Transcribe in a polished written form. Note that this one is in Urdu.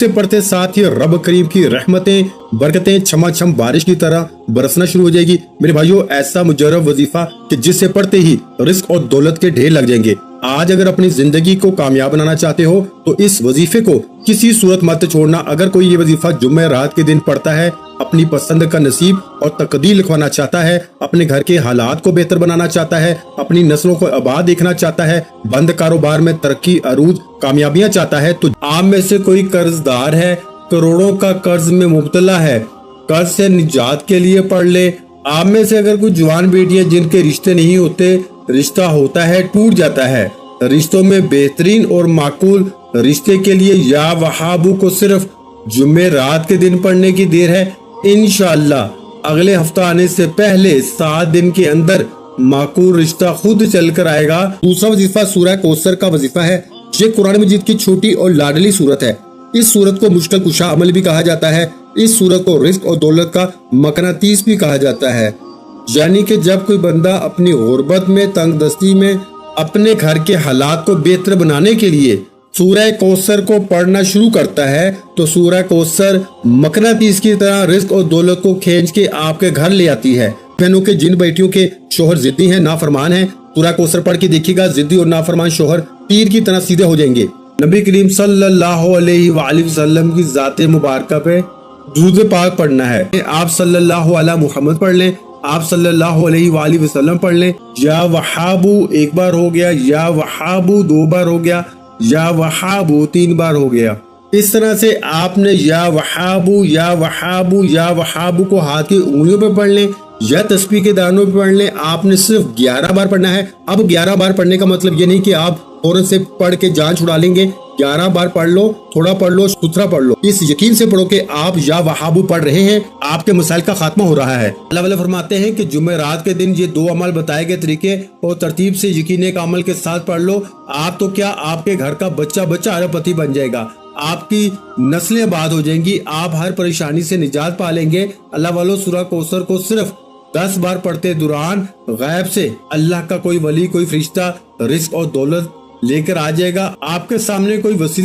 سے پڑھتے ساتھ ہی رب کریم کی رحمتیں برکتیں چھما چھم بارش کی طرح برسنا شروع ہو جائے گی۔ میرے بھائیو، ایسا مجرب وظیفہ کہ جس سے پڑھتے ہی رزق اور دولت کے ڈھیر لگ جائیں گے۔ آج اگر اپنی زندگی کو کامیاب بنانا چاہتے ہو تو اس وظیفے کو کسی صورت مت چھوڑنا۔ اگر کوئی یہ وظیفہ جمعہ رات کے دن پڑھتا ہے، اپنی پسند کا نصیب اور تقدیر لکھوانا چاہتا ہے، اپنے گھر کے حالات کو بہتر بنانا چاہتا ہے، اپنی نسلوں کو آباد دیکھنا چاہتا ہے، بند کاروبار میں ترقی عروج کامیابیاں چاہتا ہے، تو آپ میں سے کوئی قرض دار ہے، کروڑوں کا قرض میں مبتلا ہے، قرض سے نجات کے لیے پڑھ لے۔ آپ میں سے اگر کوئی جوان بیٹیاں جن کے رشتے نہیں ہوتے، رشتہ ہوتا ہے ٹوٹ جاتا ہے، رشتوں میں بہترین اور معقول رشتے کے لیے یا وہابو کو صرف جمعہ رات کے دن پڑھنے کی دیر ہے۔ انشاءاللہ اگلے ہفتہ آنے سے پہلے 7 دن کے اندر معقول رشتہ خود چل کر آئے گا۔ دوسرا وظیفہ سورہ کوثر کا وظیفہ ہے۔ یہ قرآن مجید کی چھوٹی اور لاڈلی سورت ہے۔ اس سورت کو مشکل کشا عمل بھی کہا جاتا ہے۔ اس سورت کو رزق اور دولت کا مقناطیس بھی کہا جاتا ہے، یعنی کہ جب کوئی بندہ اپنی غربت میں، تنگ دستی میں اپنے گھر کے حالات کو بہتر بنانے کے لیے سورہ کوثر کو پڑھنا شروع کرتا ہے تو سورہ کوثر مقناطیس کی طرح رزق اور دولت کو کھینچ کے آپ کے گھر لے آتی ہے۔ بہنوں کے جن بیٹیوں کے شوہر ضدی ہیں، نافرمان ہیں، سورہ کوثر پڑھ کے دیکھیے گا، ضدی اور نافرمان شوہر تیر کی طرح سیدھے ہو جائیں گے۔ نبی کریم صلی اللہ علیہ وآلہ وسلم کی ذات مبارکہ پہ درود پاک پڑھنا ہے۔ آپ صلی اللہ علیہ محمد پڑھ لیں، آپ صلی اللہ علیہ وآلہ وسلم پڑھ لیں۔ یا وہابو ایک بار ہو گیا، یا وہابو 2 بار ہو گیا، یا وہابو 3 بار ہو گیا۔ اس طرح سے آپ نے یا وہابو یا وہابو یا وہابو کو ہاتھ کی انگلیوں پہ پڑھ لیں یا تسبیح کے دانوں پہ پڑھ لیں۔ آپ نے صرف 11 بار پڑھنا ہے۔ اب 11 بار پڑھنے کا مطلب یہ نہیں کہ آپ فوراً سے پڑھ کے جان چھڑا لیں گے۔ 11 بار پڑھ لو، تھوڑا پڑھ لو، ستھرا پڑھ لو، اس یقین سے پڑھو کہ آپ یا وہابو پڑھ رہے ہیں، آپ کے مسائل کا خاتمہ ہو رہا ہے۔ اللہ والے فرماتے ہیں کہ جمعہ رات کے دن یہ 2 عمل بتائے گئے طریقے اور ترتیب سے یقین ایک عمل کے ساتھ پڑھ لو، آپ تو کیا آپ کے گھر کا بچہ ارب پتی بن جائے گا، آپ کی نسلیں آباد ہو جائیں گی، آپ ہر پریشانی سے نجات پا لیں گے۔ اللہ والو، سورہ کوثر کو صرف 10 بار پڑھتے دوران غیب سے اللہ کا کوئی ولی، کوئی فرشتہ رزق اور دولت لے کر آ جائے گا۔ آپ کے سامنے کوئی وسیلہ